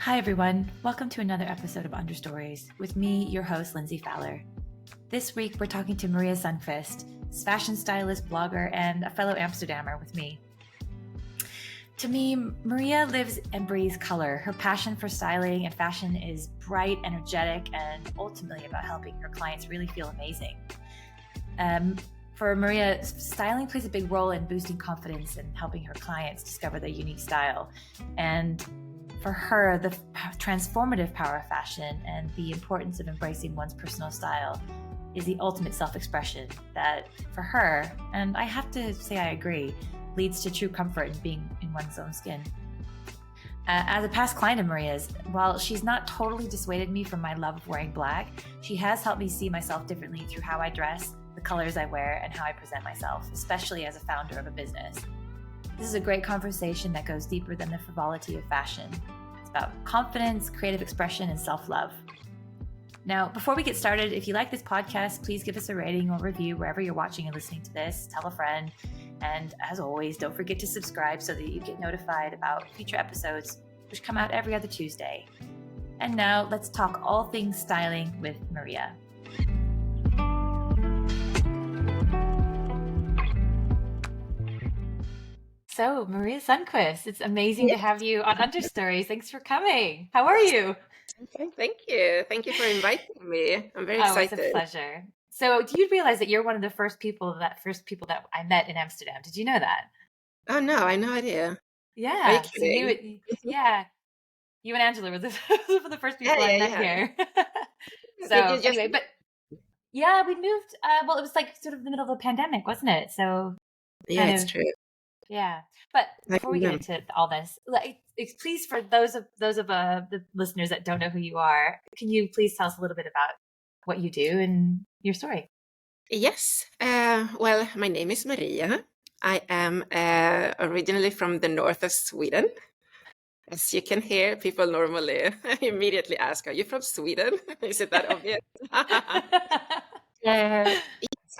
Hi everyone, welcome to another episode of Understories with me, your host, Lindsay Fowler. This week we're talking to Maria Sundqvist, fashion stylist, blogger, and a fellow Amsterdammer with me. To me, Maria lives and breathes color. Her passion for styling and fashion is bright, energetic, and ultimately about helping her clients really feel amazing. For Maria, styling plays a big role in boosting confidence and helping her clients discover their unique style. And for her, the transformative power of fashion and the importance of embracing one's personal style is the ultimate self-expression that, for her, and I have to say I agree, leads to true comfort in being in one's own skin. As a past client of Maria's, while she's not totally dissuaded me from my love of wearing black, she has helped me see myself differently through how I dress, the colors I wear, and how I present myself, especially as a founder of a business. This is a great conversation that goes deeper than the frivolity of fashion. It's about confidence, creative expression, and self-love. Now, before we get started, if you like this podcast, please give us a rating or review wherever you're watching and listening to this. Tell a friend. And as always, don't forget to subscribe so that you get notified about future episodes, which come out every other Tuesday. And now let's talk all things styling with Maria. So, Maria Sundqvist, it's amazing to have you on Understories. Thanks for coming. How are you? Okay, thank you. Thank you for inviting me. I'm very Oh, it's excited. a pleasure. So, do you realize that you're one of the first people that I met in Amsterdam? Did you know that? Oh no, I had no idea. Are you Yeah. So kidding? you and Angela were the, were the first Yeah, people I yeah, met yeah. here. Did you So just? anyway, but yeah, we moved. Well, it was like sort of the middle of the pandemic, wasn't it? So Yeah, kind it's of. true. Yeah, but I before we get remember. into all this, please, for those of the listeners that don't know who you are, can you please tell us a little bit about what you do and your story? Yes. Well, my name is Maria. I am originally from the north of Sweden. As you can hear, people normally immediately ask, "Are you from Sweden?" Is it that obvious? Yes,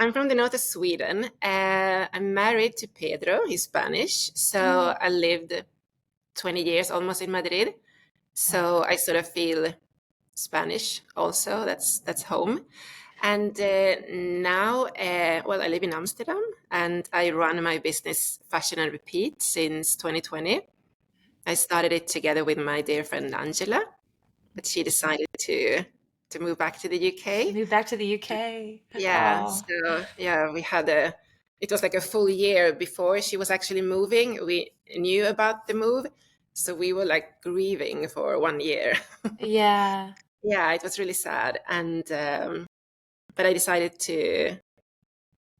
I'm from the north of Sweden. I'm married to Pedro. He's Spanish. So I lived 20 years almost in Madrid. So I sort of feel Spanish also. That's home. And now, well, I live in Amsterdam and I run my business Fashion and Repeat since 2020. I started it together with my dear friend Angela, but she decided to move back to the UK. Moved back to the UK. Yeah, Oh, so yeah, it was like a full year before she was actually moving. We knew about the move, so we were like grieving for 1 year. yeah. Yeah, it was really sad, and but I decided to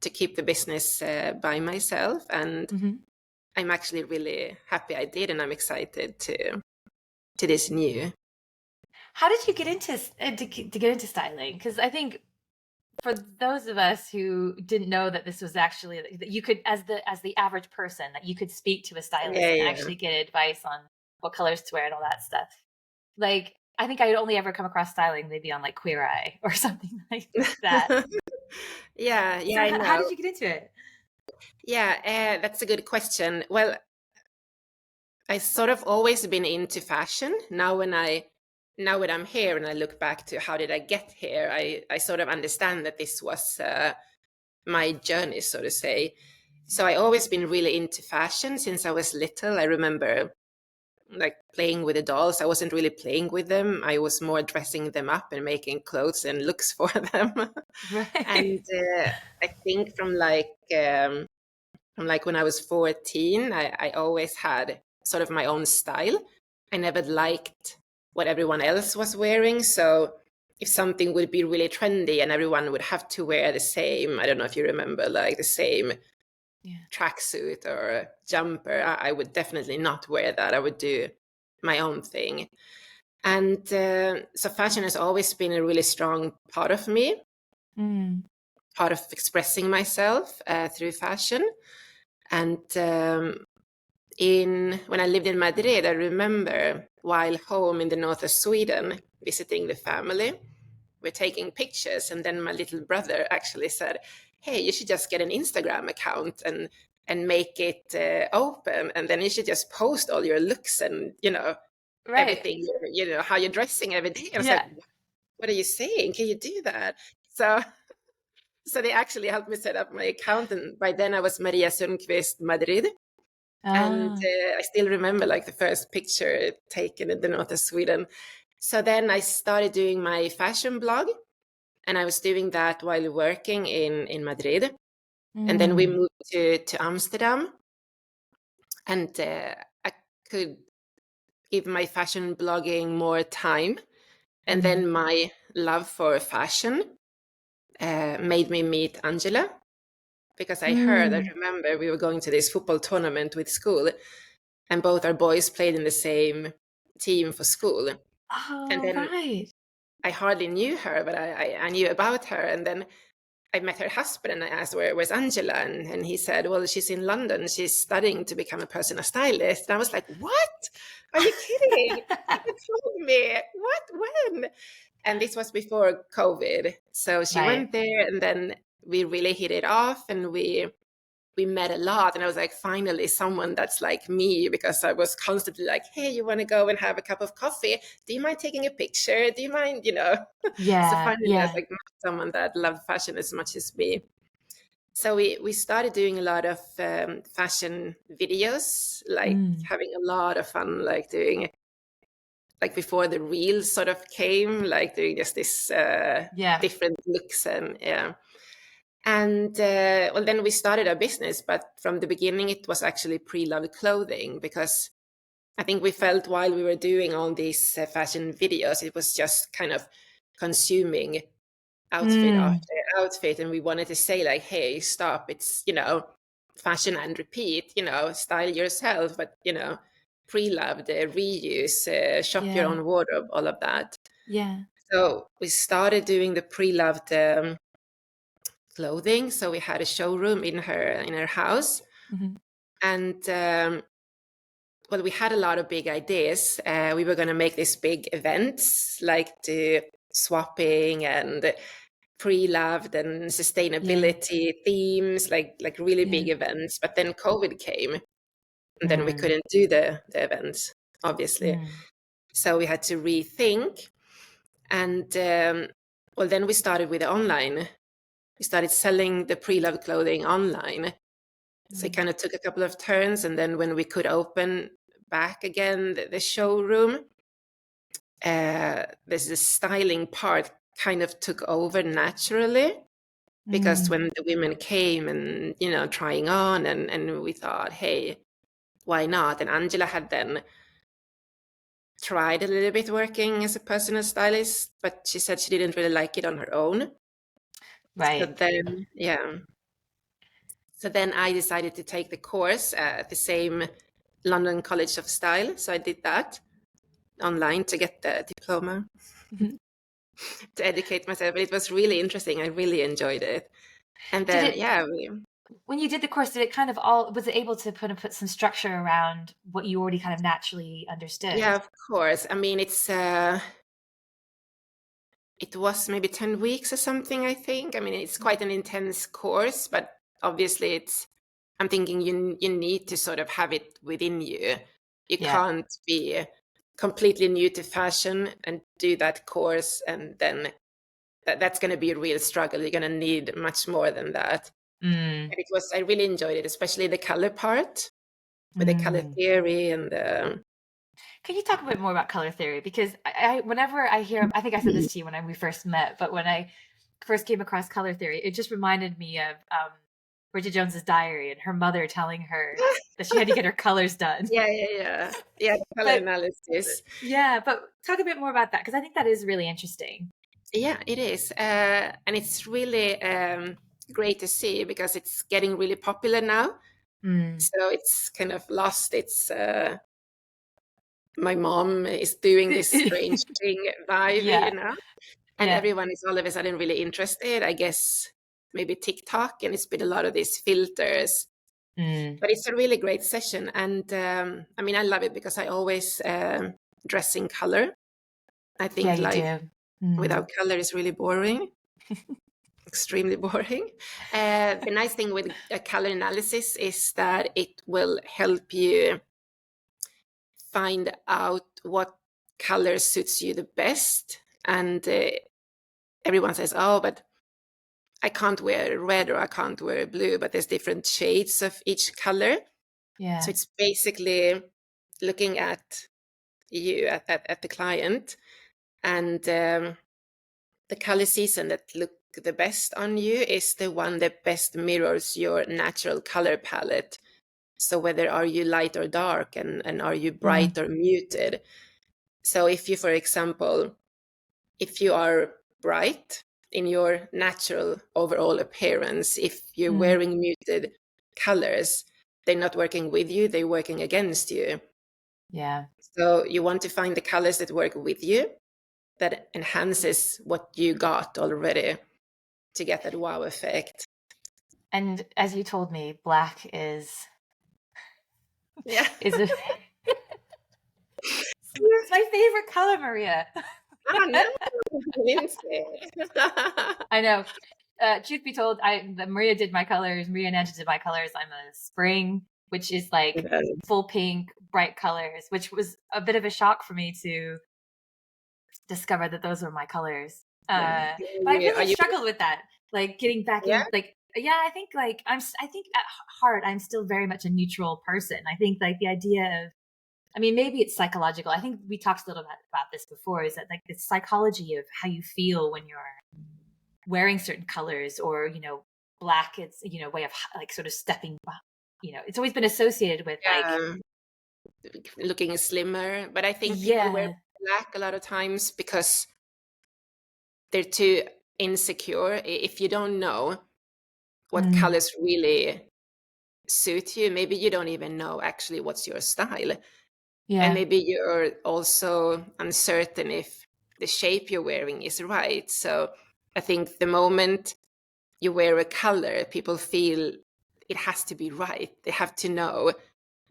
keep the business by myself, and hmm I'm actually really happy I did, and I'm excited to this new. How did you get into to get into styling? Because I think for those of us who didn't know that this was actually that you could, as the average person, that you could speak to a stylist Yeah, and yeah. actually get advice on what colors to wear and all that stuff. Like, I think I had only ever come across styling maybe on like Queer Eye or something like that. Yeah, yeah, So I how know. did you get into it? Yeah, that's a good question. Well, I sort of always been into fashion. Now when I'm here and I look back to how did I get here, I sort of understand that this was my journey, so to say. So I always been really into fashion since I was little. I remember like playing with the dolls. I wasn't really playing with them. I was more dressing them up and making clothes and looks for them. And Right. I think from like when I was 14, I always had sort of my own style. I never liked what everyone else was wearing. So if something would be really trendy and everyone would have to wear the same, I don't know if you remember, like the same Yeah. tracksuit or jumper, I would definitely not wear that. I would do my own thing. And so fashion has always been a really strong part of me, Mm. part of expressing myself through fashion. And when I lived in Madrid, I remember while home in the north of Sweden, visiting the family, we're taking pictures, and then my little brother actually said, "Hey, you should just get an Instagram account and make it open, and then you should just post all your looks and Right. everything, how you're dressing every day. I was Yeah. like, what are you saying? Can you do that? So they actually helped me set up my account, and by then I was Maria Sundqvist Madrid. And Ah. I still remember like the first picture taken in the north of Sweden. So then I started doing my fashion blog, and I was doing that while working in Madrid. And then we Mm. moved to Amsterdam, and I could give my fashion blogging more time. And Mm. then my love for fashion made me meet Angela, because I Mm. remember we were going to this football tournament with school, and both our boys played in the same team for school. And Oh, then right. I hardly knew her, but I knew about her. And then I met her husband, and I asked, where's Angela? And he said, well, she's in London. She's studying to become a personal stylist. And I was like, what? Are you kidding? You told me. What? When? And this was before COVID. So she Right. went there, and then we really hit it off, and we met a lot. And I was like, finally someone that's like me, because I was constantly like, hey, you want to go and have a cup of coffee? Do you mind taking a picture? Do you mind, So Yeah. finally I was Yeah. like, someone that loved fashion as much as me. So we started doing a lot of fashion videos, like Mm. having a lot of fun, like doing, like before the reels sort of came, like doing just this Yeah. different looks. And yeah. And well, then we started our business, but from the beginning it was actually pre-loved clothing, because I think we felt while we were doing all these fashion videos, it was just kind of consuming outfit Mm. after outfit, and we wanted to say like, hey, stop, it's fashion and repeat, style yourself, but pre-loved, reuse, shop your Yeah. own wardrobe, all of that. Yeah. So we started doing the pre-loved clothing. So we had a showroom in her house, Mhm. and well, we had a lot of big ideas. We were going to make these big events, like the swapping and pre-loved and Yeah. sustainability themes, like really Yeah. big events. But then COVID came, and then we Mm. couldn't do the events, obviously. Mm. So we had to rethink. And well, then we started with the online. We started selling the pre-loved clothing online. So it Mm. kind of took a couple of turns. And then when we could open back again the showroom, the styling part kind of took over naturally, because Mm. when the women came and, trying on, and we thought, hey, why not? And Angela had then tried a little bit working as a personal stylist, but she said she didn't really like it on her own. So Right. then, yeah. So then I decided to take the course at the same London College of Style. So I did that online to get the diploma, Mhm. to educate myself. But it was really interesting. I really enjoyed it. And Did then, it, yeah, when you did the course, did it kind of was it able to put some structure around what you already kind of naturally understood? yeah, of course. I mean, it was maybe 10 weeks or something, I think. I mean, it's quite an intense course, but obviously I'm thinking you need to sort of have it within you. You Yeah. can't be completely new to fashion and do that course, and then that's going to be a real struggle. You're going to need much more than that. Mm. And I really enjoyed it, especially the color part, with the color Mm. theory and Can you talk a bit more about color theory? Because whenever I hear, I think I said this to you when we first met, but when I first came across color theory, it just reminded me of Bridget Jones's Diary and her mother telling her that she had to get her colors done. yeah, the color But analysis. yeah, but talk a bit more about that, because I think that is really interesting. Yeah, it is. And it's really great to see, because it's getting really popular now. Mm. So it's kind of lost its my mom is doing this strange thing vibe, Yeah, and yeah. everyone is all of a sudden really interested. I guess maybe TikTok, and it's been a lot of these filters. Mm. But it's a really great session. And I mean, I love it because I always dress in color. I Yeah, think you life do. Mm. without color is really boring. Extremely boring. The nice thing with a color analysis is that it will help you find out what color suits you the best. And everyone says, oh, but I can't wear red or I can't wear blue, but there's different shades of each color. Yeah. So it's basically looking at you, at the client, and the color season that look the best on you is the one that best mirrors your natural color palette. So whether are you light or dark, and are you bright or muted? So if you, for example, if you are bright in your natural overall appearance, if you're wearing muted colors, they're not working with you, they're working against you. Yeah. So you want to find the colors that work with you, that enhances what you got already, to get that wow effect. And as you told me, black is Yeah. it's my favorite color, Maria. Ah, no, Lindsay. I know. Truth be told, Maria did my colors. Maria and Angela did my colors. I'm a spring, which is like full pink, bright colors, which was a bit of a shock for me to discover that those were my colors. But I really struggled with that, like getting back in. Like, yeah, I think like I think at heart I'm still very much a neutral person. I think like the idea of, I mean, maybe it's psychological. I think we talked a little bit about this before, is that like the psychology of how you feel when you're wearing certain colors, or, you know, black, it's, you know, way of like sort of stepping, you know, it's always been associated with like looking slimmer. But I think people wear black a lot of times because they're too insecure. If you don't know what colors really suit you, maybe you don't even know actually what's your style. And maybe you're also uncertain if the shape you're wearing is right. So I think the moment you wear a color, people feel it has to be right. They have to know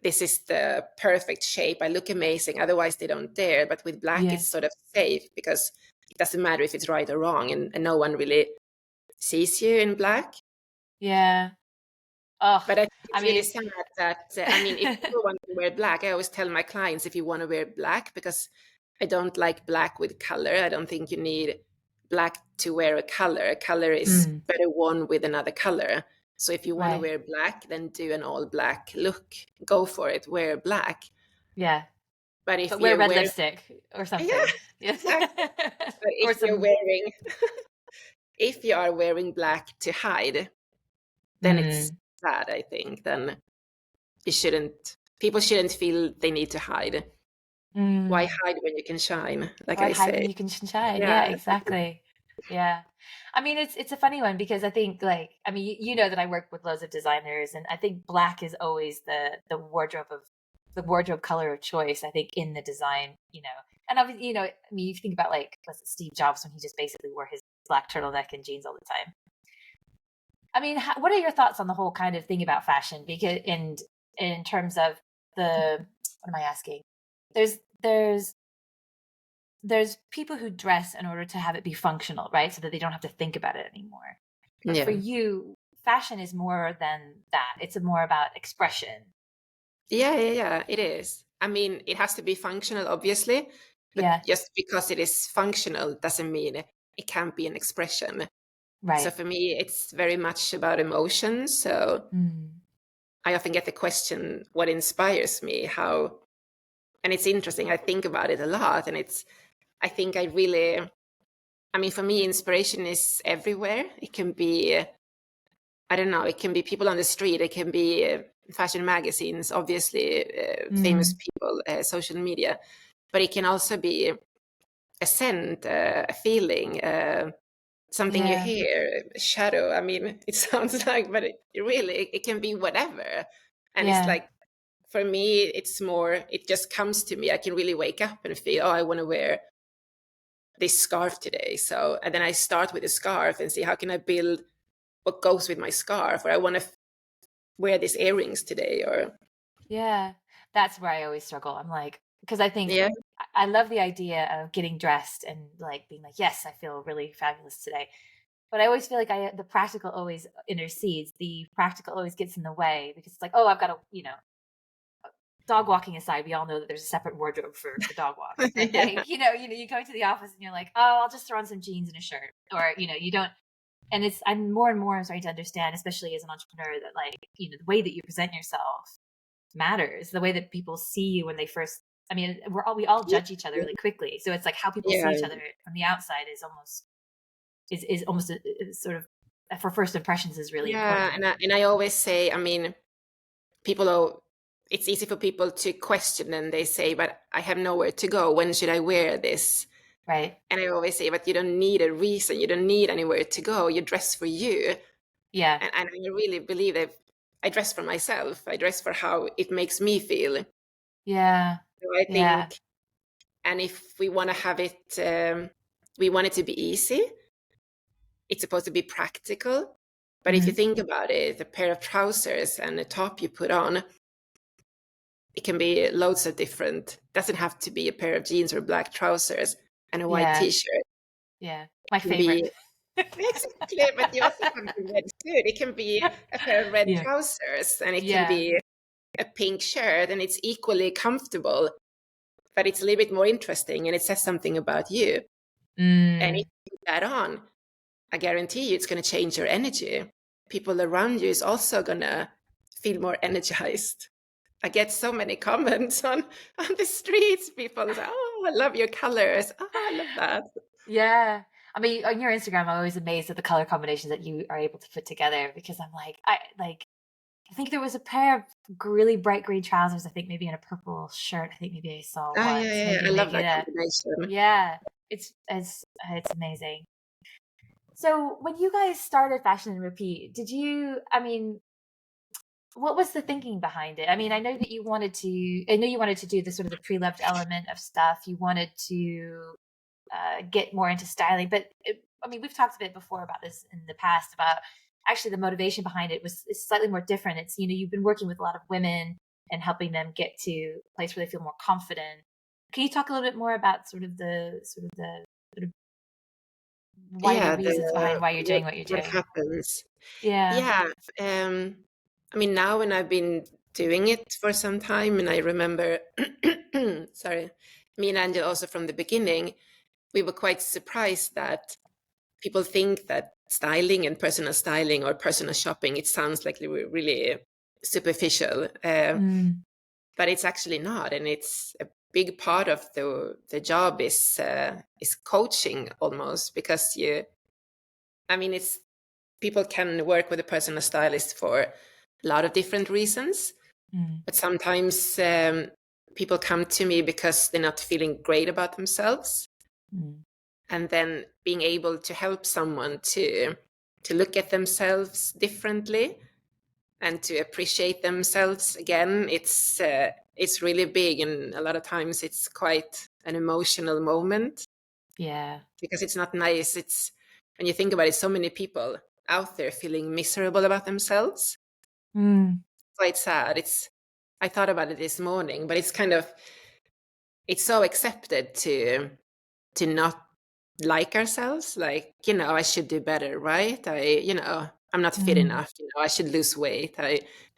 this is the perfect shape. I look amazing. Otherwise, they don't dare. But with black, it's sort of safe because it doesn't matter if it's right or wrong, and no one really sees you in black. Yeah. Oh, But I think it's really sad that, I mean, if people want to wear black, I always tell my clients, if you want to wear black, because I don't like black with color. I don't think you need black to wear a color. A color is better worn with another color. So if you want to wear black, then do an all black look. Go for it. Wear black. Yeah. But if wear you're red lipstick or something. Yeah, exactly. But if or you're wearing, if you are wearing black to hide, then it's sad, I think. Then people shouldn't feel they need to hide. Why hide when you can shine? Like I hide say. when you can shine. Yeah, exactly. Yeah. I mean, it's a funny one because I think, like, I mean, you know that I work with loads of designers, and I think black is always the wardrobe color of choice, I think, in the design, you know. And obviously, you know, I mean, you think about like, was it Steve Jobs, when he just basically wore his black turtleneck and jeans all the time. I mean, what are your thoughts on the whole kind of thing about fashion? Because in terms of what am I asking? There's people who dress in order to have it be functional, right? So that they don't have to think about it anymore. But for you, fashion is more than that. It's more about expression. Yeah, it is. I mean, it has to be functional, obviously, but just because it is functional doesn't mean it can't be an expression. Right. So for me, it's very much about emotion. So I often get the question, what inspires me? How, and it's interesting. I think about it a lot, and I think I mean, for me, inspiration is everywhere. It can be, I don't know, it can be people on the street, it can be fashion magazines, obviously, famous people, social media, but it can also be a scent, a feeling, something you hear, a shadow. I mean, it sounds like, but it can be whatever. And it's like, for me, it's more, it just comes to me. I can really wake up and feel, oh, I want to wear this scarf today. So, and then I start with a scarf and see how can I build what goes with my scarf, or I want to wear these earrings today, or that's where I always struggle. I'm like, because I think I love the idea of getting dressed and like being like, yes, I feel really fabulous today. But I always feel like the practical always intercedes. The practical always gets in the way because it's like, oh, I've got to, you know, dog walking aside, we all know that there's a separate wardrobe for dog walks. But Yeah. like, you go to the office and you're like, oh, I'll just throw on some jeans and a shirt, or you don't. And I'm more and more starting to understand, especially as an entrepreneur, that like the way that you present yourself matters. The way that people see you when they first. I mean, we all judge each other really quickly, so it's like how people see Yeah. each other from the outside is almost a sort of for first impressions is really Yeah, important. and I always say, I mean, it's easy for people to question, and they say, but I have nowhere to go. When should I wear this? Right. And I always say, but you don't need a reason. You don't need anywhere to go. You dress for you. Yeah. And I really believe that I dress for myself. I dress for how it makes me feel. Yeah. So I Yeah. think, and if we want to have it, we want it to be easy. It's supposed to be practical. But if you Mm-hmm. think about it, a pair of trousers and a top you put on, it can be loads of different. Doesn't have to be a pair of jeans or black trousers and a white Yeah. t-shirt. Yeah. My It can favorite. be exactly, but you also have the red suit. It can be a pair of red Yeah. trousers, and it can Yeah. be a pink shirt, and it's equally comfortable, but it's a little bit more interesting, and it says something about you. And if Mm. you put that on, I guarantee you it's going to change your energy. People around you is also going to feel more energized. I get so many comments on the streets. People say, "Oh, I love your colors. Oh, I love that." Yeah. I mean, on your Instagram, I'm always amazed at the color combinations that you are able to put together because I'm like, I think there was a pair of really bright green trousers. I think maybe in a purple shirt. I think maybe I saw Oh, yeah, once. yeah, yeah. Maybe I love making that a combination. yeah. It's amazing. So when you guys started Fashion and Repeat, I mean, what was the thinking behind it? I mean, I know you wanted to do the sort of the pre-loved element of stuff. You wanted to get more into styling, but I mean, we've talked a bit before about this in the past about actually the motivation behind it is slightly more different. It's, you've been working with a lot of women and helping them get to a place where they feel more confident. Can you talk a little bit more about the sort of wider Yeah, reasons behind why you're doing what you're what doing? happens. Yeah. Yeah, I mean, now when I've been doing it for some time, and I remember, sorry, me and Angel also from the beginning, we were quite surprised that people think that styling and personal styling or personal shopping, it sounds like really superficial, Mm, but it's actually not. And it's a big part of the job is coaching almost, because I mean, it's people can work with a personal stylist for a lot of different reasons, mm, but sometimes people come to me because they're not feeling great about themselves, mm. and then being able to help someone to look at themselves differently and to appreciate themselves again, it's really big, and a lot of times it's quite an emotional moment, Yeah. because it's not nice. It's, when you think about it, so many people out there feeling miserable about themselves. Mm, Quite sad. I thought about it this morning, but it's so accepted to not like ourselves. Like, I should do better, right? I'm not fit mm. enough. I should lose weight.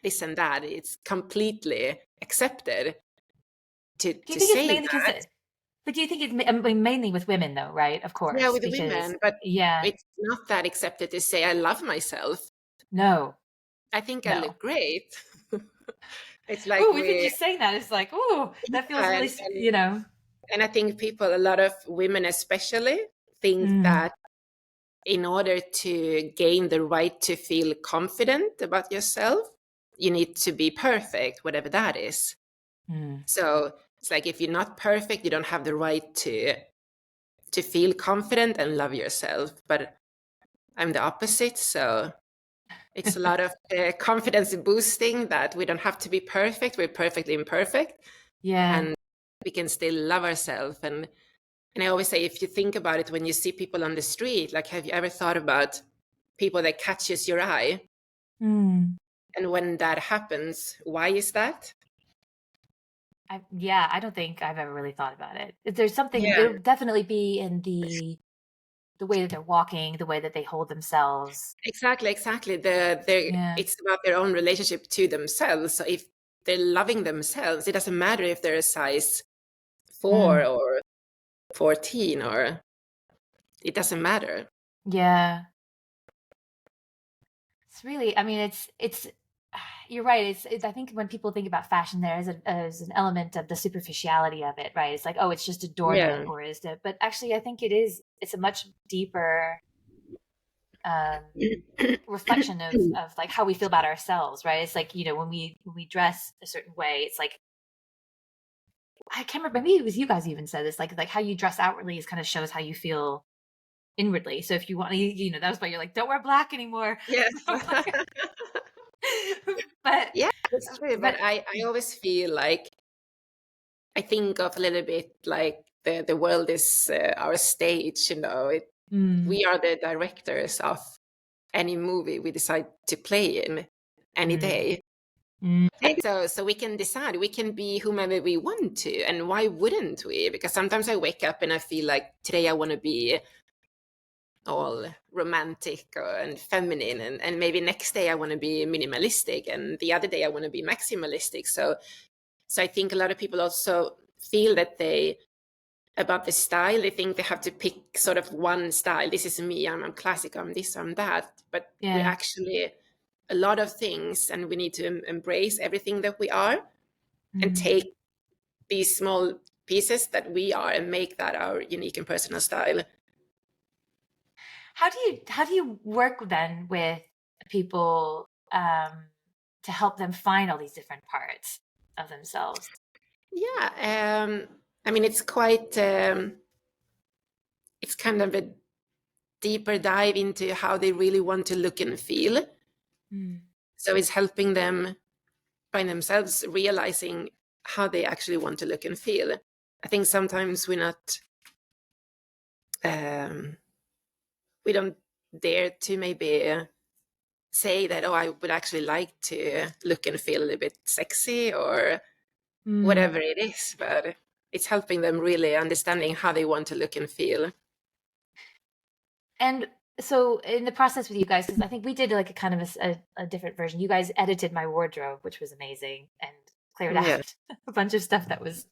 This and that. It's completely accepted to Do you to think it's say mainly because that. but do you think it's I mean, mainly with women though, right? Of Yeah, course, with the because women, but yeah, it's not that accepted to say I love myself. no, I think I no. look great. It's like Oh, even just saying that is like, oh, that feels yeah, really, and I think people, a lot of women especially, think Mm, that in order to gain the right to feel confident about yourself, you need to be perfect, whatever that is. mm. So it's like, if you're not perfect, you don't have the right to feel confident and love yourself. But I'm the opposite, so it's a lot of confidence boosting, that we don't have to be perfect. We're perfectly imperfect, Yeah. and we can still love ourselves. And I always say, if you think about it, when you see people on the street, like, have you ever thought about people that catches your eye? Mm. And when that happens, why is that? Yeah, I don't think I've ever really thought about it. If there's something, Yeah, it'll definitely be in the way that they're walking, the way that they hold themselves. exactly. Yeah. It's about their own relationship to themselves. So if they're loving themselves. It doesn't matter if they're a size 4 or 14, or it doesn't matter. Yeah. It's really, I mean, it's, you're right. I think when people think about fashion, there is an element of the superficiality of it, right? It's like, oh, it's just adornment, Yeah. or is it? But actually, I think it's a much deeper um, reflection of like how we feel about ourselves, right? It's like, when we dress a certain way, it's like, I can't remember, maybe it was you guys even said this, like how you dress outwardly is kind of shows how you feel inwardly. So if you want, that was why you're like, don't wear black anymore. Yes. but Yeah, that's true. But I always feel like, I think of a little bit like the world is our stage, we are the directors of any movie we decide to play in any day. So we can decide, we can be whomever we want to, and why wouldn't we? Because sometimes I wake up and I feel like today I want to be all romantic and feminine, and maybe next day I want to be minimalistic, and the other day I want to be maximalistic. So I think a lot of people also feel that about the style, they think they have to pick sort of one style. This is me, I'm classic, I'm this, I'm that. But we're actually a lot of things, and we need to embrace everything that we are and take these small pieces that we are and make that our unique and personal style. How do you work then with people to help them find all these different parts of themselves? Yeah, I mean, it's quite, it's kind of a deeper dive into how they really want to look and feel. So it's helping them find themselves, realizing how they actually want to look and feel. I think sometimes we don't dare to maybe say that, oh, I would actually like to look and feel a little bit sexy or whatever it is, but it's helping them really understanding how they want to look and feel. And so in the process with you guys, because I think we did like a kind of a different version. You guys edited my wardrobe, which was amazing, and cleared Yeah. out a bunch of stuff that was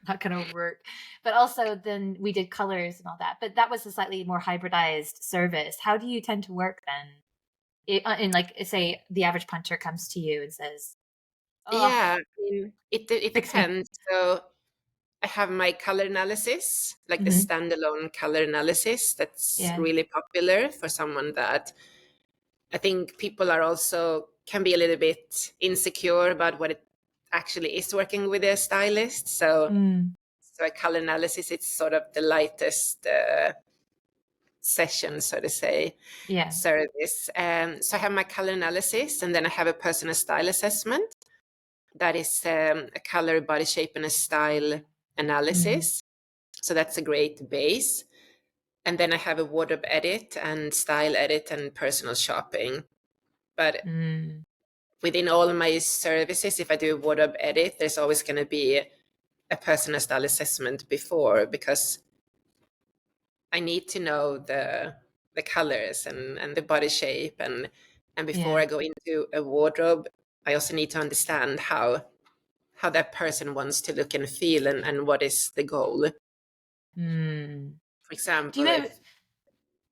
not going to work. But also then we did colors and all that. But that was a slightly more hybridized service. How do you tend to work then? In like, say, the average punter comes to you and says, "Oh, Yeah, I mean, it fix me." depends. So I have my color analysis, like the standalone color analysis that's Yeah. really popular for someone that I think people are also can be a little bit insecure about what it actually is working with a stylist. So a color analysis, it's sort of the lightest session, so to say, Yeah. service. So I have my color analysis, and then I have a personal style assessment. That is a color, body shape, and a style analysis. So that's a great base. And then I have a wardrobe edit and style edit and personal shopping. But within all my services, if I do a wardrobe edit, there's always going to be a personal style assessment before, because I need to know the colors and the body shape, and before I go into a wardrobe, I also need to understand how that person wants to look and feel, and what is the goal. For Do example, you know? if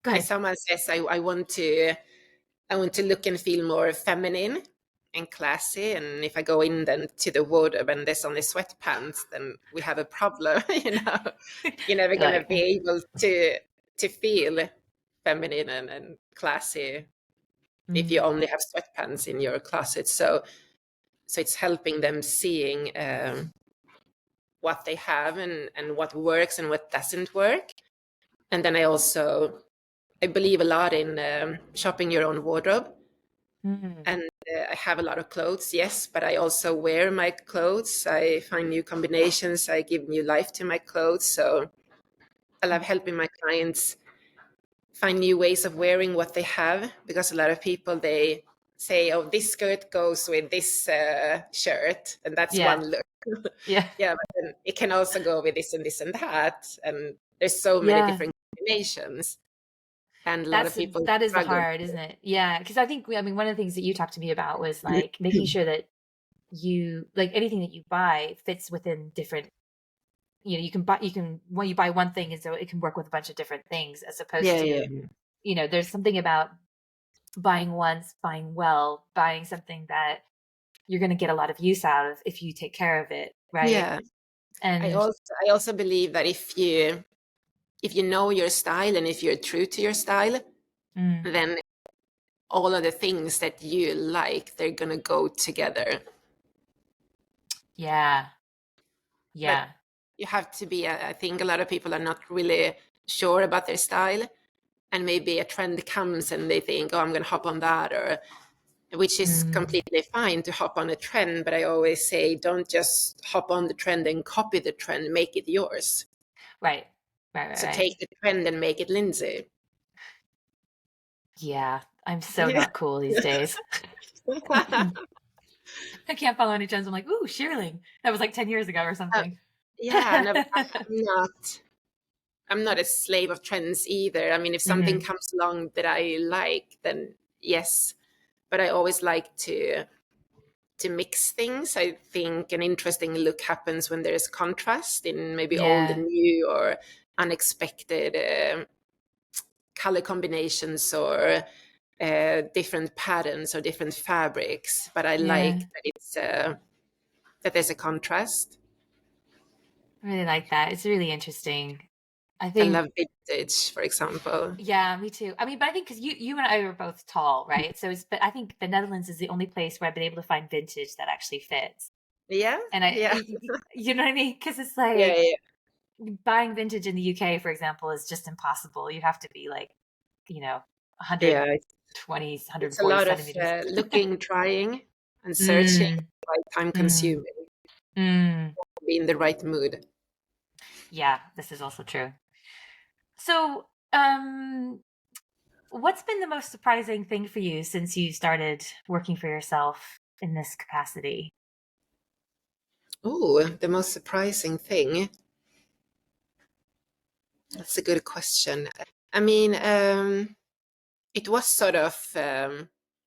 Go ahead. someone says I want to look and feel more feminine and classy, and if I go in then to the wardrobe and there's only sweatpants, then we have a problem. You're never You're gonna like, be able to feel feminine and classy if you only have sweatpants in your closet. So it's helping them seeing what they have, and what works and what doesn't work. And then I believe a lot in shopping your own wardrobe. And I have a lot of clothes, yes, but I also wear my clothes. I find new combinations. I give new life to my clothes. So I love helping my clients find new ways of wearing what they have, because a lot of people, they say, oh, this skirt goes with this shirt, and that's one look. Yeah. Yeah, but then it can also go with this and this and that. And there's so many different combinations. And a lot of people That is the struggle. hard, isn't it? Yeah, because I think one of the things that you talked to me about was like making sure that you like anything that you buy fits within different, when you buy one thing, and so it can work with a bunch of different things, as opposed Yeah, to, yeah, there's something about buying once, buying well, buying something that you're going to get a lot of use out of if you take care of it, right? yeah. I And also I also believe that if you know your style and if you're true to your style, mm, then all of the things that you like, they're gonna go together. yeah, But yeah, you have to be, I think a lot of people are not really sure about their style, and maybe a trend comes and they think, oh, I'm gonna hop on that, or which is mm, completely fine to hop on a trend, but I always say don't just hop on the trend and copy the trend, make it yours. right, right, right, So right. take the trend and make it Lindsay. Yeah, I'm so Yeah. not cool these days. I can't follow any trends. I'm like, ooh, shearling. That was like 10 years ago or Uh, something. yeah, no, I'm not a slave of trends either. I mean, if something Hmm. comes along that I like, then yes. But I always like to mix things. I think an interesting look happens when there's contrast in maybe old and Yeah, new or unexpected color combinations or different patterns or different fabrics. But I like yeah. that that there's a contrast. I really like that. It's really interesting. I I think, love vintage, for example. yeah, me too. I mean, but I think because you and I were both tall, right? But I think the Netherlands is the only place where I've been able to find vintage that actually fits. Yeah, And yeah, you know what I mean? Because it's yeah, like yeah. buying vintage in the UK, for example, is just impossible. You have to be like, Yeah, 120, it's a 140 lot of centimeters. looking, trying, and searching, Mm, right time mm, consuming, mm. be in the right mood. Yeah, this is also true. So, what's been the most surprising thing for you since you started working for yourself in this capacity? Oh, the most surprising thing. That's a good question. I mean, it was sort of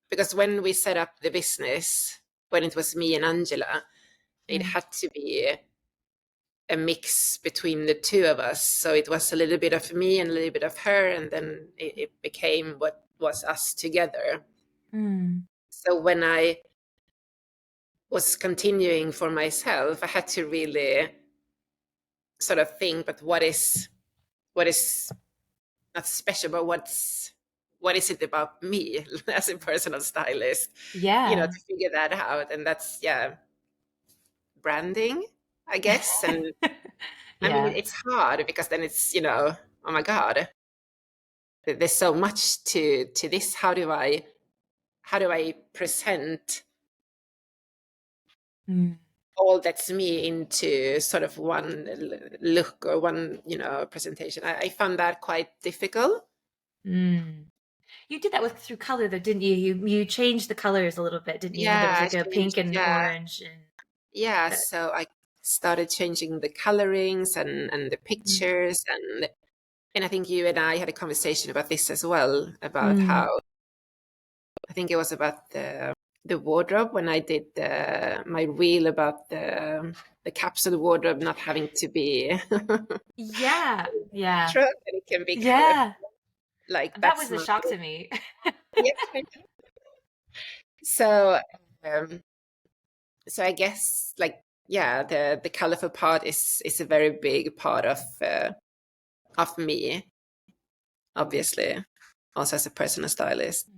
because when we set up the business, when it was me and Angela, it Mm. had to be a mix between the two of us. So it was a little bit of me and a little bit of her, and then it became what was us together. Mm. So when I was continuing for myself, I had to really sort of think, but what is not special, but what is it about me as a personal stylist, Yeah. to figure that out. And that's, yeah, branding, I guess. And I mean, Yeah. it's hard because then it's, oh my God, there's so much to this. How do I present Mm. all that's me into sort of one look or one, presentation? I found that quite difficult. Mm. You did that with through color though, didn't you? You changed the colors a little bit, didn't you? There was Yeah, like a pink and yeah, orange and yeah. that. So I started changing the colorings and the Mm. pictures, and I think you and I had a conversation about this as well, about how Mm. I think it was about the wardrobe when I did my reel about the capsule wardrobe not having to be Yeah. Yeah. neutral, and it can be colorful. Yeah. Like That that's was a my, shock to me. yeah. So um, so I guess, like, yeah, the colorful part is a very big part of me, obviously, also as a personal stylist.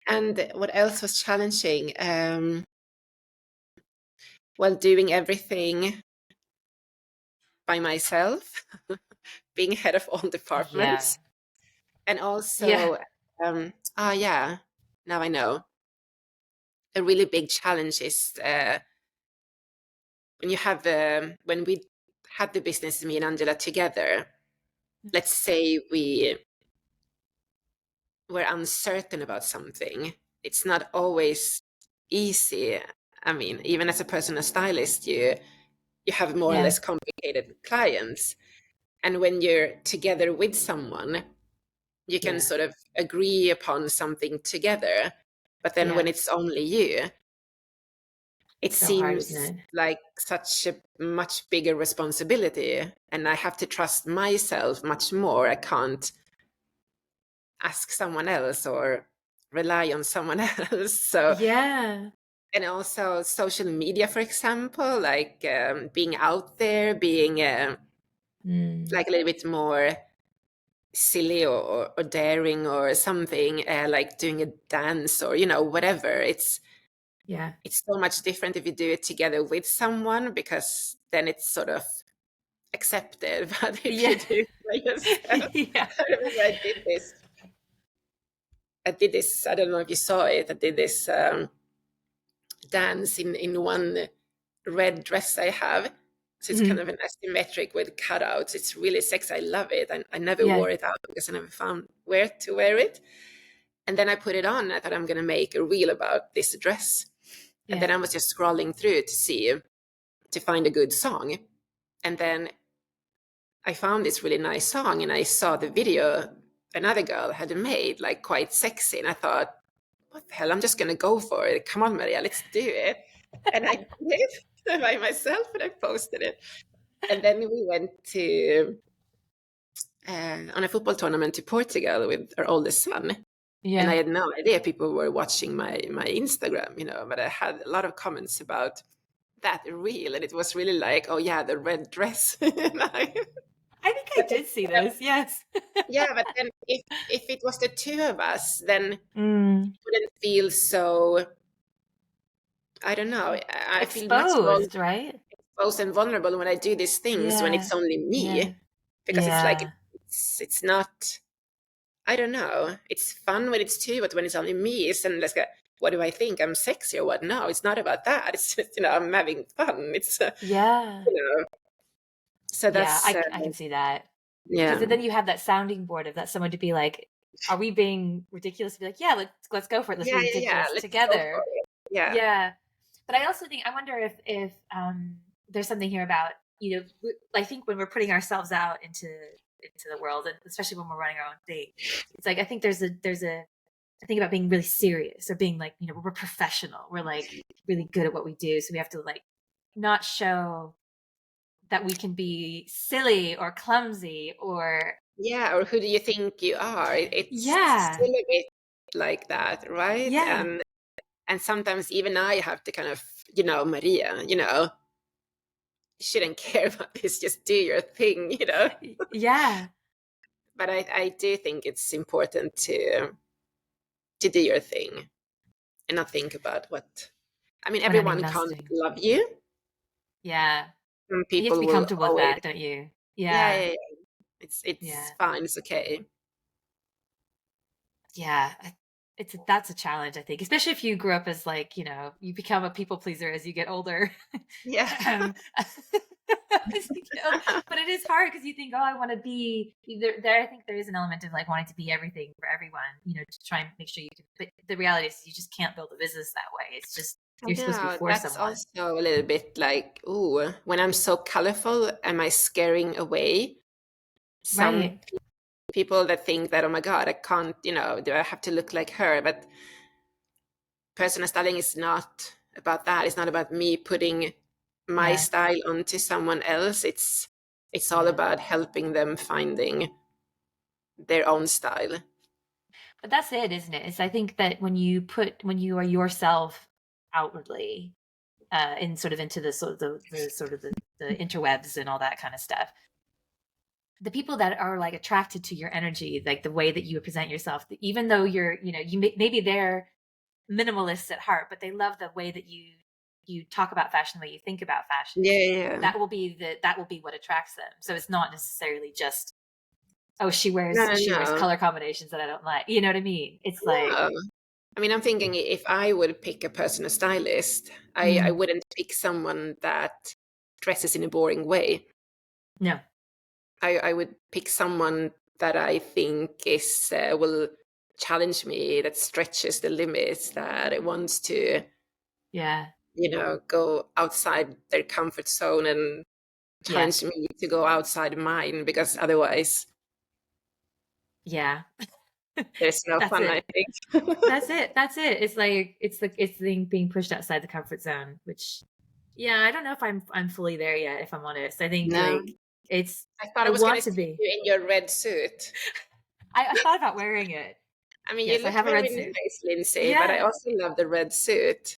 And what else was challenging? Well, doing everything by myself, being head of all Yeah. departments, and Yeah. also, yeah, now I know. A really big challenge is when we had the business, me and Angela together. Let's say we were uncertain about something. It's not always easy. I mean, even as a personal stylist, you have more or Yeah. less complicated clients. And when you're together with someone, you can Yeah. sort of agree upon something together. But then when Yeah. it's only you, it So hard, isn't seems it? like such a much bigger responsibility, and I have to trust myself much more. I can't ask someone else or rely on someone else. So, Yeah. and also social media, for example, like being out there, being Mm. like a little bit more silly or daring or something, like doing a dance or whatever. Yeah. It's so much different if you do it together with someone, because then it's sort of accepted. But if Yeah. you do it by yourself, Yeah. I remember I did this, I don't know if you saw it, I did this dance in one red dress I have. So it's kind Mhm. of an asymmetric with cutouts. It's really sexy. I love it. I never Yeah. wore it out because I never found where to wear it. And then I put it on. I thought I'm going to make a reel about this dress. And Yeah. then I was just scrolling through to find a good song. And then I found this really nice song, and I saw the video another girl had made, like quite sexy. And I thought, what the hell? I'm just going to go for it. Come on, Maria, let's do it. And I did it by myself, and I posted it. And then we went to on a football tournament to Portugal with our oldest son. And I Yeah. had no idea people were watching my Instagram, but I had a lot of comments about that reel, and it was really like, oh yeah, the red dress. I think I But did see those. Yes. yeah, but then if it was the two of us, then it Mm. wouldn't feel so. I don't know. I feel much more Exposed, right? exposed and vulnerable when I do these things when Yeah. it's only Yeah. me, because it's like Yeah. it's not. I don't know. It's fun when it's two, but when it's only me, it's then like, what do I think? I'm sexy or what? No, it's not about that. It's just I'm having fun. It's Yeah. you know. So Yeah. that's I can see that. Because yeah, then you have that sounding board of that someone to be like, are we being ridiculous? To be like, yeah, let's go for it. Let's be yeah. ridiculous Let's go for together. it. Yeah, Yeah. But I also think I wonder if there's something here about, I think when we're putting ourselves out into the world, and especially when we're running our own thing, it's like I think there's a I think about being really serious, or being like, we're professional. We're like really good at what we do. So we have to like not show that we can be silly or clumsy or yeah. Or who do you think you are? It's yeah. still a bit like that, right? Yeah. And sometimes even I have to kind of, Maria, you shouldn't care about this. Just do your thing. Yeah. But I do think it's important to do your thing and not think about what. I mean, What everyone anyone else is can't doing. love you. Yeah. Some You have to people be will comfortable with always. that, don't you? Yeah, Yeah. yeah, yeah. It's Yeah. fine. It's okay. Yeah. That's a challenge, I think, especially if you grew up as like, you become a people pleaser as you get older. Yeah. um, but it is hard because you think, oh, I want to be there. I think there is an element of like wanting to be everything for everyone, to try and make sure you can. But the reality is, you just can't build a business that way. It's just I you're supposed to be know. for That's someone, also a little bit like, ooh, when I'm so colorful, am I scaring away some right? people that think that, oh my God, I can't, do I have to look like her? But personal styling is not about that. It's not about me putting my Yeah, style onto someone else. It's all yeah. about helping them finding their own style. But that's it, isn't it? It's I think that when you are yourself outwardly, in sort of into the interwebs and all that kind of stuff, the people that are like attracted to your energy, like the way that you present yourself, even though you're, maybe they're minimalists at heart, but they love the way that you talk about fashion, the way you think about fashion. Yeah, yeah. That will be what attracts them. So it's not necessarily just, oh, No, no, she wears no. color combinations that I don't like. You know what I mean? It's like, No. I mean, I'm thinking if I would pick a personal stylist, I mm, wouldn't pick someone that dresses in a boring way. no, I would pick someone that I think will challenge me, that stretches the limits, that it wants to, yeah, go outside their comfort zone and yeah, challenge me to go outside mine, because otherwise, yeah. There's no That's fun, I it. think. That's it. That's it. It's like it's the being pushed outside the comfort zone, which yeah, I don't know if I'm fully there yet, if I'm honest. I think No, like it's I thought I I was going want to to see be. you in your red suit. I thought about wearing it. I mean, you Yes, I look have a very red suit. nice, Lindsay, but I Yeah. also love the red suit.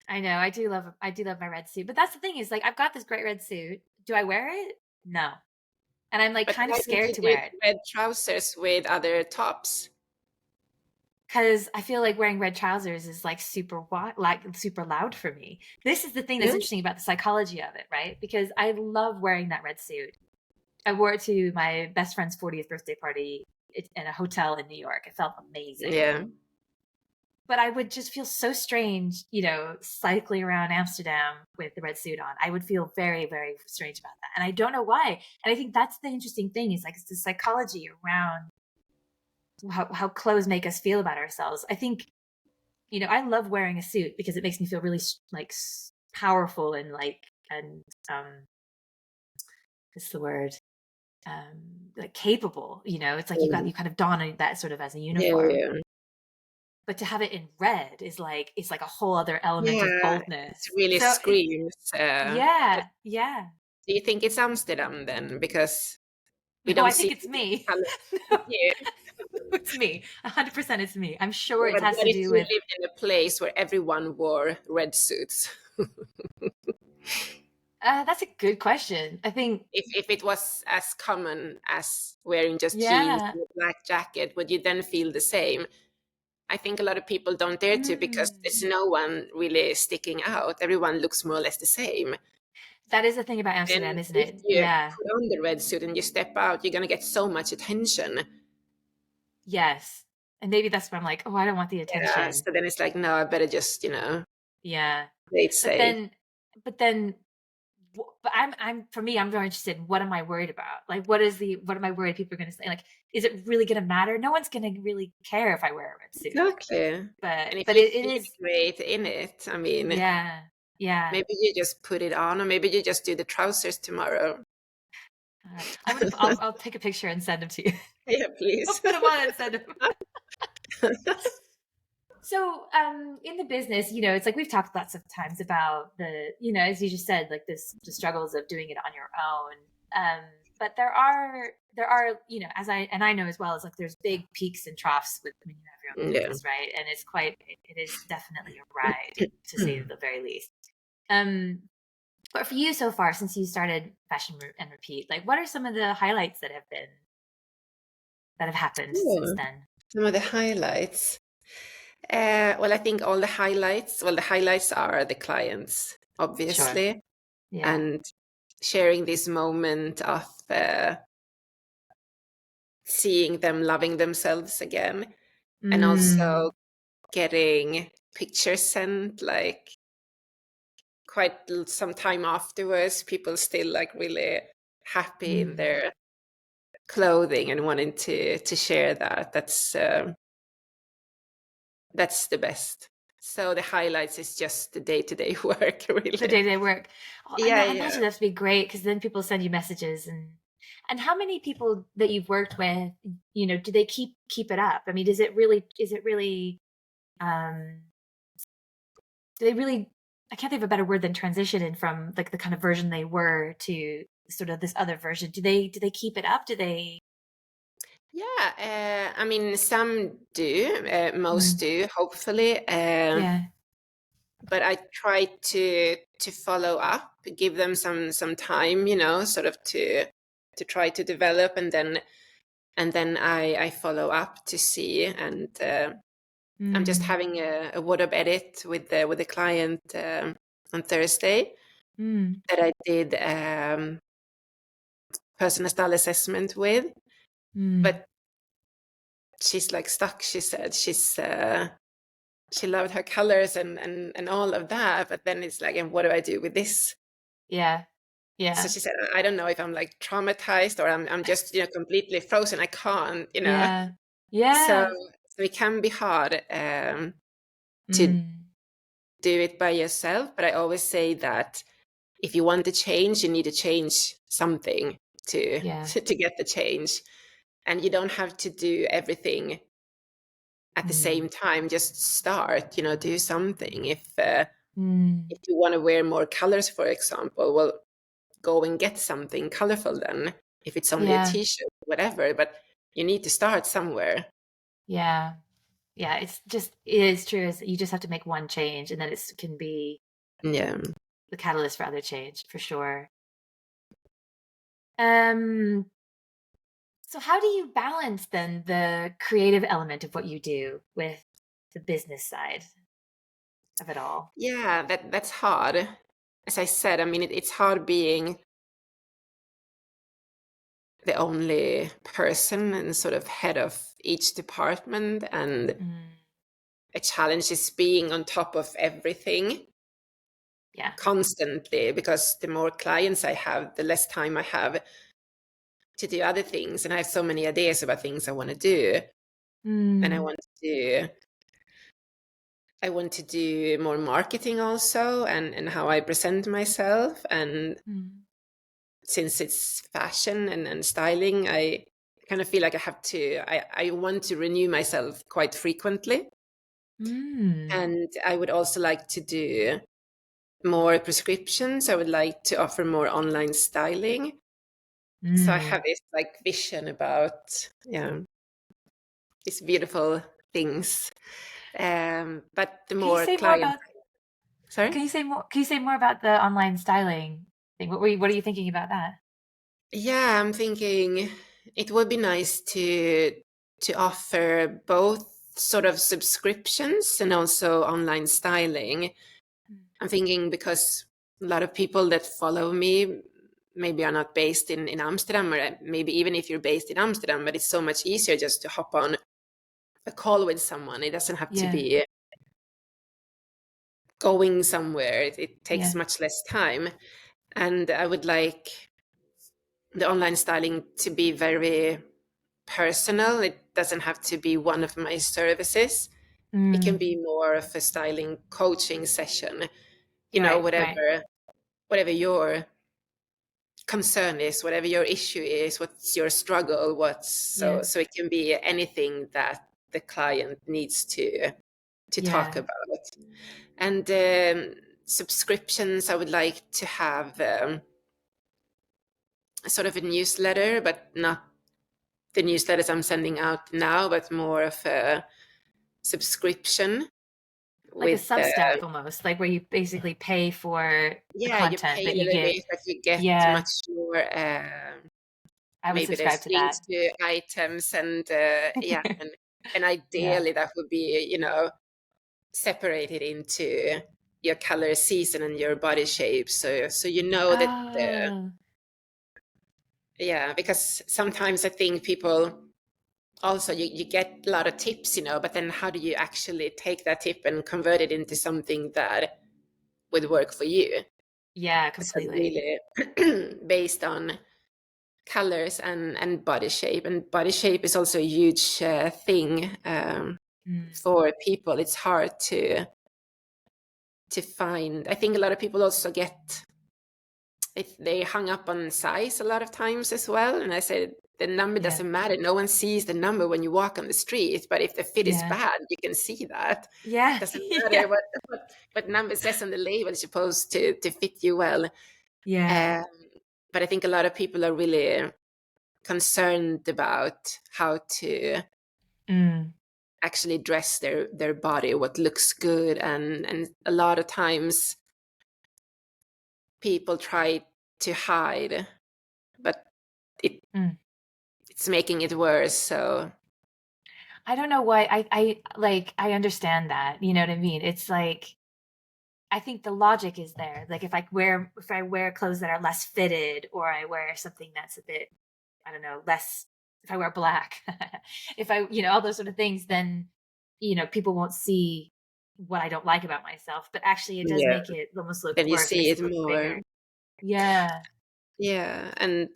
I know. I do love my red suit. But that's the thing is like I've got this great red suit. Do I wear it? No. And I'm like But kind of why don't scared you to do wear it red trousers with other tops? because I feel like wearing red trousers is like super loud for me. This is the thing that's Yeah. interesting about the psychology of it, right? Because I love wearing that red suit. I wore it to my best friend's 40th birthday party in a hotel in New York. It felt amazing. Yeah. But I would just feel so strange, cycling around Amsterdam with the red suit on. I would feel very, very strange about that. And I don't know why. And I think that's the interesting thing is like it's the psychology around how clothes make us feel about ourselves. I think, I love wearing a suit because it makes me feel really like powerful and what's the word? Like capable, it's like Yeah. you kind of don that sort of as a Yeah. uniform. Yeah. But to have it in red is like it's like a whole other element of Yeah, it boldness. really So it's screams. But yeah, yeah. do you think it's Amsterdam then? Because we No, don't I see think it's me. color No, here. it's me. 100% it's me. I'm sure Yeah, it but has what to if do you with lived in a place where everyone wore red suits? that's a good question. I think If it was as common as wearing just jeans yeah. and a black jacket, would you then feel the same? I think a lot of people don't dare to because there's Mm. no one really sticking out. Everyone looks more or less the same. That is the thing about And Amsterdam, isn't if it? you Yeah. put on the red suit and you step out, you're gonna get so much attention. Yes. And maybe that's where I'm like, oh, I don't want the Yeah, attention. so then it's like, no, I better just, Yeah. play it But safe. then, but then, but for me, I'm very interested in what am I worried about? Like, what am I worried people are going to say? Like, is it really going to matter? No one's going to really care if I wear a red suit. Exactly. And But, if but you it feel is, great in it, I mean, yeah. Yeah. maybe you just put it on, or maybe you just do the trousers tomorrow. I'll take a picture and send them to you. Yeah, I'll please. put them on and send them. So, in the business, it's like we've talked lots of times about as you just said, like the struggles of doing it on your own. But there are, as I know as well, is like there's big peaks and troughs when you have your own Yeah. business, right? And it is definitely a ride to say the very least. Um, but for you so far, since you started Fashion and Repeat, like what are some of the highlights that have happened since Oh, then? some of the highlights. Well, I think the highlights are the clients, Sure. obviously, Yeah. and sharing this moment of seeing them loving themselves again, and Mm, also getting pictures sent like quite some time afterwards. People still like really happy in mm. their clothing and wanting to share that. That's the best. So the highlights is just the day-to-day work, The really. day-to-day work. Oh, Yeah, I yeah. imagine that's be great because then people send you messages and how many people that you've worked with, do they keep it up? I mean, is it really um do they really I can't think of a better word than transition in from like the kind of version they were to sort of this other version. Do they keep it up? Do they Yeah, I mean, some do, most mm, do, hopefully. yeah. But I try to follow up, give them some time, sort of to try to develop, and then I follow up to see, and I'm just Mm, having a wardrobe edit with the client on Thursday mm, that I did personal style assessment with, mm. but she's like stuck. She said she loved her colors and all of that, but then it's like, and what do I do with this? Yeah. So Yeah. she said, I don't know if I'm like traumatized or I'm just completely frozen. I can't. Yeah. So Yeah. it can be hard to Mm, do it by yourself. But I always say that if you want to change, you need to change something to yeah. to get the change, and you don't have to do everything at the same time, just start, do something. If Mm. you want to wear more colors, for example, well, go and get something colorful then. If it's only a Yeah. t-shirt, whatever, but you need to start somewhere. Yeah. Yeah. It is true. You just have to make one change and then it can be Yeah. the catalyst for other change for sure. Um, so how do you balance then the creative element of what you do with the business side of it all? Yeah, that's hard. As I said, I mean, it's hard being the only person and sort of head of each department, and Mm. a challenge is being on top of everything Yeah. constantly, because the more clients I have, the less time I have to do other things, and I have so many ideas about things I want to do. And Mm. I want to do more marketing also, and how I present myself. And Mm. since it's fashion and styling, I kind of feel like I want to renew myself quite frequently. Mm. And I would also like to do more prescriptions. I would like to offer more online styling. So I Mm. have this like vision about, these beautiful things. But the Can you more say more clients, about sorry? can you say more about the online styling thing? What are you thinking about that? Yeah, I'm thinking it would be nice to offer both sort of subscriptions and also online styling. Mm. I'm thinking because a lot of people that follow me maybe are not based in Amsterdam, or maybe even if you're based in Amsterdam, but it's so much easier just to hop on a call with someone. It doesn't have to Yeah. be going somewhere. It takes Yeah. much less time. And I would like the online styling to be very personal. It doesn't have to be one of my services. It can Mm. be more of a styling coaching session, Right. Right. whatever your concern is, whatever your issue is, what's your struggle, Yeah. so it can be anything that the client needs to talk Yeah. about. And subscriptions, I would like to have sort of a newsletter, but not the newsletters I'm sending out now, but more of a subscription Like a with Substack almost, like where you basically pay for the yeah, you content pay that a you little get. bit, but you get Yeah. much more. I would Maybe there's subscribe to links that. to items, and yeah, and Yeah. ideally that would be separated into your color season and your body shape, so that Oh. yeah, because sometimes I think people also you get a lot of tips, but then how do you actually take that tip and convert it into something that would work for you? Yeah, So completely. really based on colors and body shape. And body shape is also a huge thing Mm. for people. It's hard to find. I think a lot of people also get if they hung up on size a lot of times as well. And I said the number Yeah. doesn't matter. No one sees the number when you walk on the street, but if the fit is Yeah. bad, you can see that. Yeah. Doesn't Yeah. matter what number says on the label. It's supposed to fit you well. Yeah. Um, but I think a lot of people are really concerned about how to Mm. actually dress their body, what looks good, and a lot of times people try to hide, but it Mm. it's making it worse. So I don't know why I understand that. You know what I mean? It's like I think the logic is there. Like if I wear clothes that are less fitted or I wear something that's a bit, I don't know, less if I wear black, if I, all those sort of things, then, people won't see what I don't like about myself. But actually it does yeah, make it almost look then you worse, see makes it it look more. bigger. Yeah. Yeah, and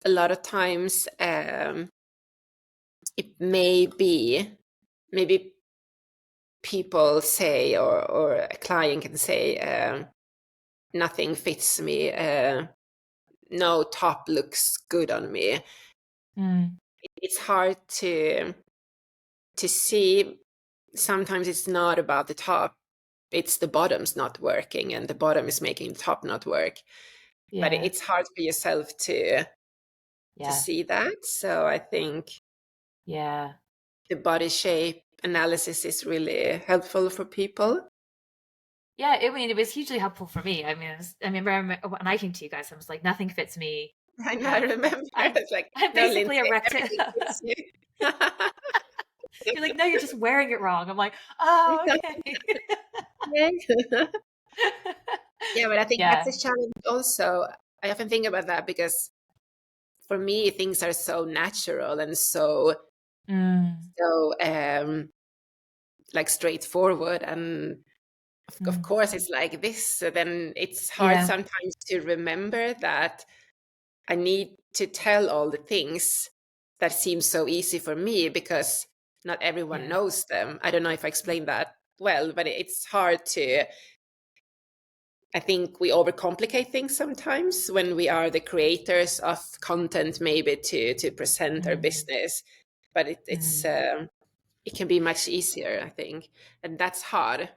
a lot of times it may be maybe people say, or a client can say, nothing fits me, no top looks good on me. Mm. It's hard to see sometimes it's not about the top, it's the bottom's not working and the bottom is making the top not work. But Yeah. it's hard for yourself to Yeah. see that. So I think Yeah. the body shape analysis is really helpful for people. Yeah, I mean, it was hugely helpful for me. I mean, I remember when I came to you guys, I was like, nothing fits me. I know, I remember. It's like, I'm no, basically Lindsay, a rectangle. everything fits you. You're like, no, you're just wearing it wrong. I'm like, oh, okay. Yeah, but I think Yeah. that's a challenge also. I often think about that because for me, things are so natural and so like straightforward. And of course, it's like this. So then it's hard Yeah. sometimes to remember that I need to tell all the things that seem so easy for me because not everyone Yeah. knows them. I don't know if I explained that well, but it's hard to. I think we overcomplicate things sometimes when we are the creators of content, maybe to present our business. But it can be much easier, I think, and that's hard.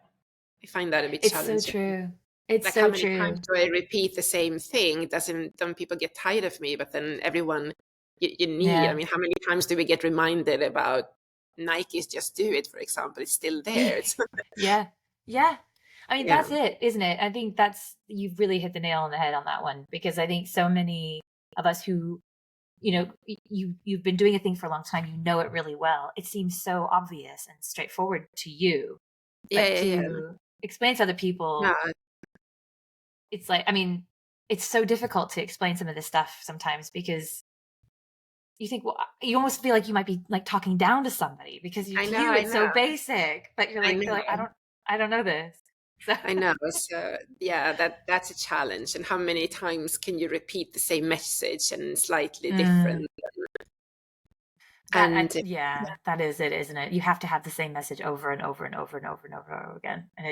I find that a bit It's so challenging. true. It's Like, how so many times true. do I repeat the same thing? Don't people get tired of me? But then everyone, you need. I Yeah. mean, how many times do we get reminded about Nike's Just Do It, for example? It's still there. It's Yeah. Yeah. I mean, yeah, that's it, isn't it? I think you've really hit the nail on the head on that one, because I think so many of us who, you've been doing a thing for a long time, you know it really well. It seems so obvious and straightforward to you, yeah, but yeah, yeah. to explain to other people, No, it's like, I mean, it's so difficult to explain some of this stuff sometimes, because you think, well, you almost feel like you might be like talking down to somebody, because to I know, you I it's so know, basic, but I you're like, know. I don't know this. So I know. So yeah, that's a challenge. And how many times can you repeat the same message and slightly different? And yeah, that is it, isn't it? You have to have the same message over and over and over and over and over and over again. And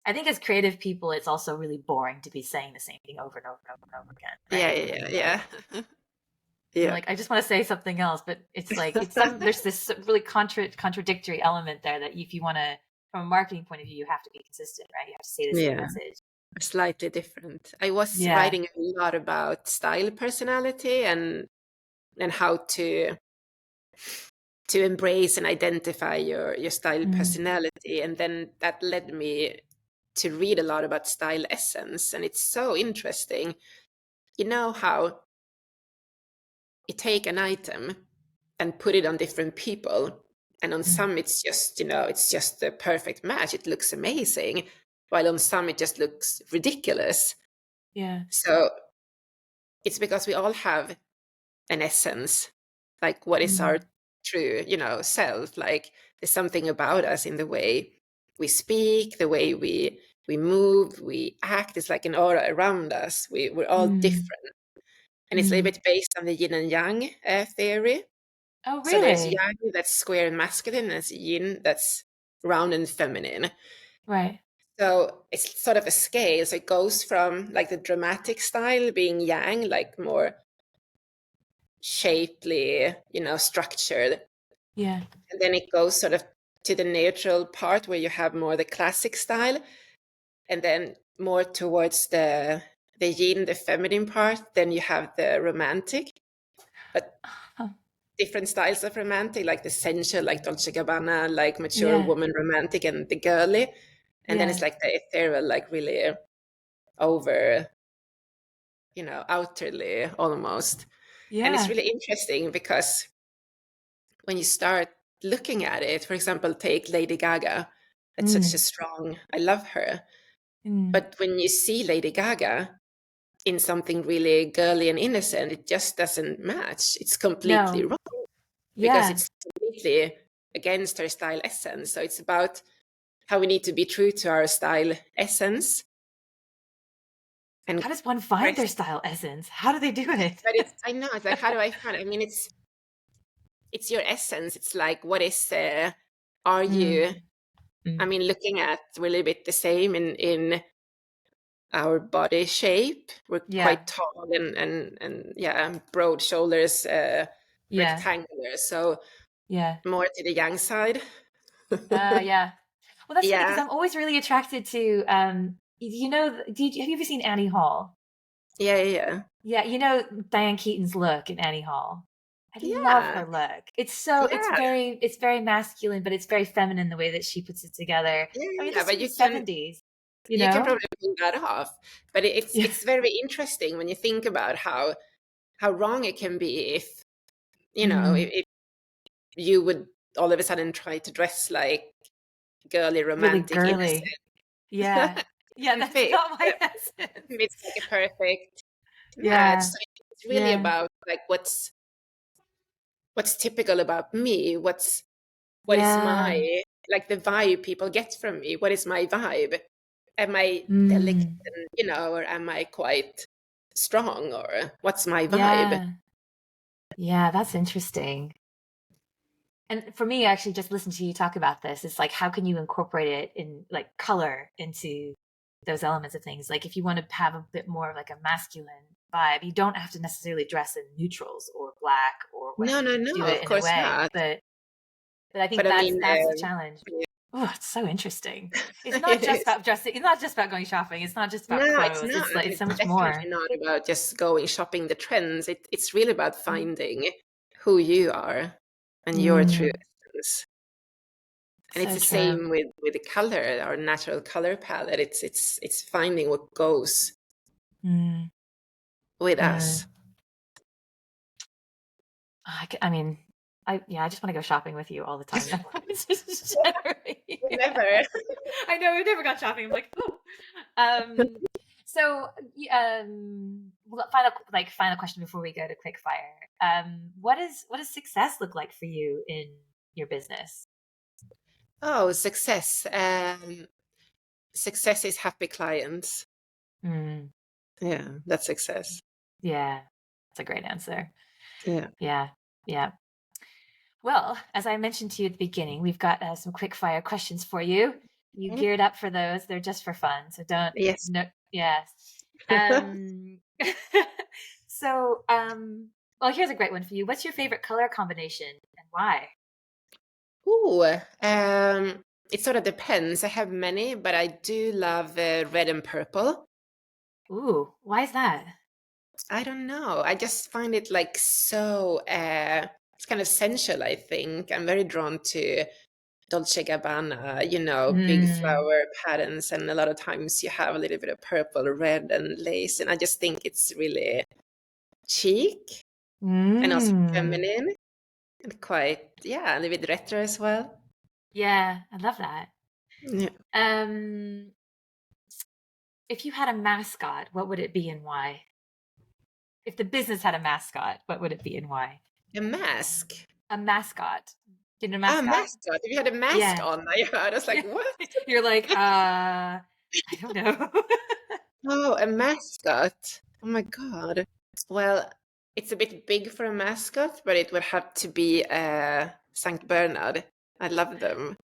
I think as creative people, it's also really boring to be saying the same thing over and over and over and over again, yeah, right? yeah, yeah, yeah. You're Yeah. like, I just want to say something else, but it's like there's this really contradictory element there, that if you want to, from a marketing point of view, you have to be consistent, right? You have to say the same Yeah. message. Slightly different. I was Yeah. writing a lot about style personality and how to embrace and identify your style personality. And then that led me to read a lot about style essence. And it's so interesting. You know how you take an item and put it on different people, and on some it's just, it's just the perfect match, it looks amazing, while on some it just looks ridiculous. Yeah. So it's because we all have an essence, like what is our true, self. Like there's something about us in the way we speak, the way we move, we act. It's like an aura around us. We're all different. And it's a little bit based on the yin and yang theory. Oh, So there's really? yang, that's square and masculine, and there's yin, that's round and feminine. Right. So it's sort of a scale. So it goes from like the dramatic style being yang, like more shapely, structured. Yeah. And then it goes sort of to the neutral part where you have more the classic style. And then more towards the yin, the feminine part, then you have the romantic. But different styles of romantic, like the sensual, like Dolce Gabbana, like mature Yeah. woman romantic, and the girly. And then Yeah. it's like the ethereal, like really over, outerly almost. And it's Yeah. really interesting because when you start looking at it, for example, take Lady Gaga, that's such a strong, I love her. But when you see Lady Gaga in something really girly and innocent, it just doesn't match. It's completely No. wrong because Yeah. it's completely against her style essence. So it's about how we need to be true to our style essence. And How does one find their but style essence? How do they do it? it's, I know, it's like, how do I find it? I mean, it's your essence. It's like, what is, are you, I mean, looking at, we're a little bit the same in our body shape. We're Yeah. quite tall and yeah, broad shoulders, Yeah. rectangular. So Yeah. more to the young side. Yeah. Well, that's funny because Yeah, I'm always really attracted to, have you ever seen Annie Hall? yeah. Yeah, Diane Keaton's look in Annie Hall. I love Yeah, her look. yeah, It's very masculine, but it's very feminine the way that she puts it together. yeah, I mean, yeah. this is But from the 70s, you you can know? probably pull that off. But Yeah. it's very interesting when you think about how wrong it can be if Mm, if you would all of a sudden try to dress like girly really romantic girly. innocent Yeah. Yeah, and that's fit. not my essence. It's like a perfect match. Yeah. So it's really Yeah. about like what's typical about me, what is Yeah. my like the vibe people get from me, what is my vibe? Am I delicate, Mm, and, or am I quite strong, or what's my vibe? yeah. Yeah, that's interesting. And for me, actually, just listen to you talk about this, it's like, how can you incorporate it in like color into those elements of things? Like, if you want to have a bit more of like a masculine vibe, you don't have to necessarily dress in neutrals or black or No, whatever. no, You can do no, it of in a course way, not. but I But think I mean, that's the challenge. yeah, Oh, it's so interesting. It's not it just is. about dressing. It's not just about going shopping. It's not just about No, it's clothes. not. It's like it's so It's much definitely more. not about just going shopping the trends. It's really about Mm, finding who you are and your true mm, essence. And it's so the true. same with the color, our natural color palette. It's finding what goes Mm, with mm. us. I mean, I just want to go shopping with you all the time now. It's just generally. Never. I know we've never gone shopping. I'm like, oh. Um, so, final question before we go to quick fire. What does success look like for you in your business? Oh, success. Success is happy clients. Mm, Yeah, that's success. yeah, that's a great answer. Yeah. Yeah, yeah. Well, as I mentioned to you at the beginning, we've got some quick fire questions for you. You Mhm. geared up for those. They're just for fun. So don't, Yes. no, yes. Um, well, here's a great one for you. What's your favorite color combination and why? Ooh, it sort of depends. I have many, but I do love red and purple. Ooh, why is that? I don't know. I just find it like so, it's kind of sensual, I think. I'm very drawn to Dolce Gabbana, big Mm, flower patterns, and a lot of times you have a little bit of purple, red, and lace, and I just think it's really chic and also mm. feminine and quite, yeah, a little bit retro as well. Yeah, I love that. Yeah. Um, if you had a mascot, what would it be and why? If the business had a mascot, what would it be and why? A mask. A mascot. Do you know a Ah, mascot? mascot. If you had a mask Yeah. on, I was like, Yeah. what? You're like, I don't know. Oh, a mascot. Oh my God. Well, it's a bit big for a mascot, but it would have to be Saint Bernard. I love them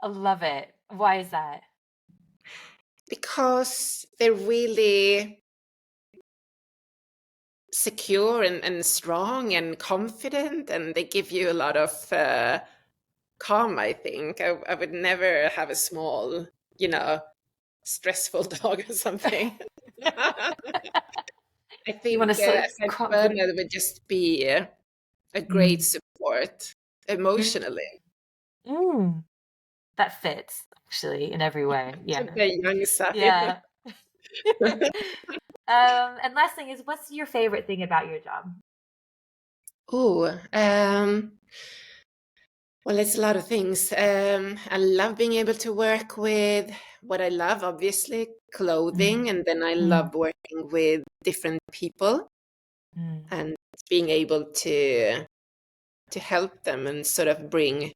I love it. Why is that? because they're really secure and strong and confident, and they give you a lot of calm, I think. I would never have a small, you know, stressful dog or something. I You want think to Saint Bernard would just be a great mm, support mm, emotionally. mm. That fits actually in every way. Yeah. The young side. Yeah. And last thing is, what's your favorite thing about your job? Oh, well, it's a lot of things. I love being able to work with what I love, obviously, Mm, clothing, and then I mm, love working with different people mm, and being able to help them and sort of bring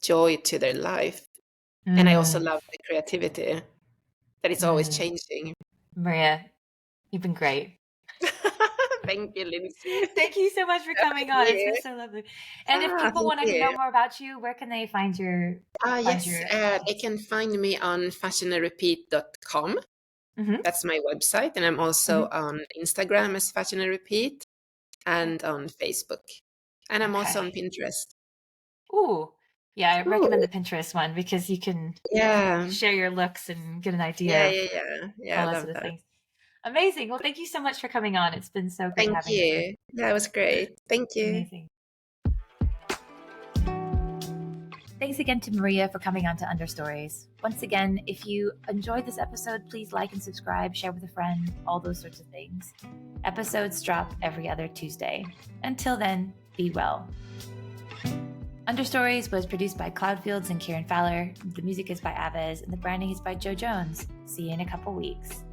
joy to their life. And I also mm, love the creativity that it's always mm. changing. Maria, you've been great. Thank you, Lindsay. Thank you so much for Thank coming on. It's been you. so lovely. And if people Thank want to know you. more about you, where can they find Yes, your they can find me on fashionandrepeat.com. hmm That's my website. And I'm also hmm on Instagram as Fashion and Repeat Okay. and on Facebook. And I'm also on Okay. Pinterest. Ooh, yeah, I recommend the Ooh, Pinterest one because you can yeah. share your looks and get an idea Yeah, of yeah, yeah. Yeah, I all that love sort of that. things. Amazing. Well, thank you so much for coming on. It's been so great Thank having you. you. That was great. Thank you. Amazing. Thanks again to Maria for coming on to Understories. Once again, if you enjoyed this episode, please like and subscribe, share with a friend, all those sorts of things. Episodes drop every other Tuesday. Until then, be well. Understories was produced by Cloudfields and Kieran Fowler. The music is by Aves, and the branding is by Joe Jones. See you in a couple weeks.